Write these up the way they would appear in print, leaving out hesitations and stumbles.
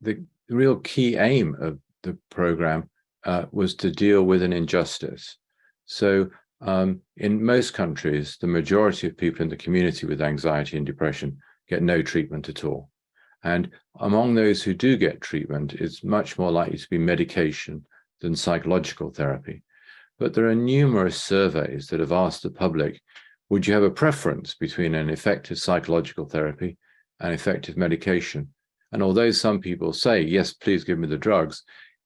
the real key aim of the program was to deal with an injustice. So in most countries, the majority of people in the community with anxiety and depression get no treatment at all. And among those who do get treatment, it's much more likely to be medication than psychological therapy. But there are numerous surveys that have asked the public, would you have a preference between an effective psychological therapy and effective medication? And although some people say, yes, please give me the drugs,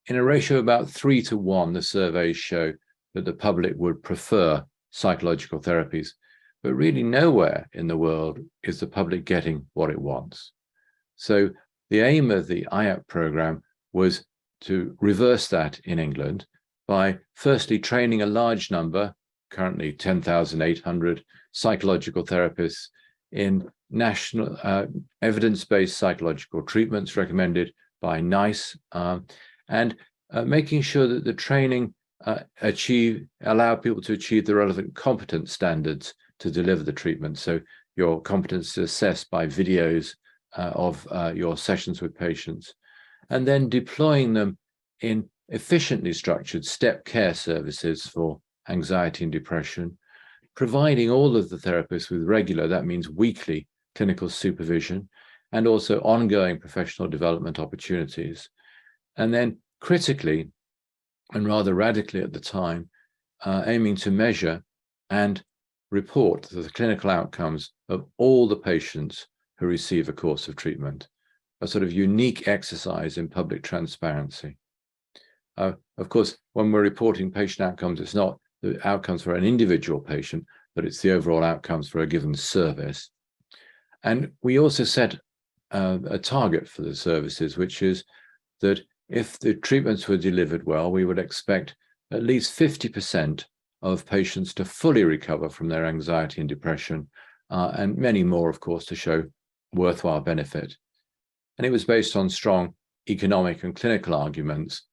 in a ratio of about 3 to 1, the surveys show that the public would prefer psychological therapies. But really nowhere in the world is the public getting what it wants. So the aim of the IAP program was to reverse that in England by firstly training a large number, currently 10,800 psychological therapists in national evidence-based psychological treatments recommended by NICE, and making sure that the training allow people to achieve the relevant competence standards to deliver the treatment. So your competence is assessed by videos of your sessions with patients, and then deploying them in efficiently structured step care services for anxiety and depression, providing all of the therapists with regular, that means weekly, clinical supervision, and also ongoing professional development opportunities. And then critically, and rather radically at the time, aiming to measure and report the clinical outcomes of all the patients who receive a course of treatment, a sort of unique exercise in public transparency. Of course, when we're reporting patient outcomes, it's not the outcomes for an individual patient, but it's the overall outcomes for a given service. And we also set a target for the services, which is that if the treatments were delivered well, we would expect at least 50% of patients to fully recover from their anxiety and depression, and many more, of course, to show worthwhile benefit. And it was based on strong economic and clinical arguments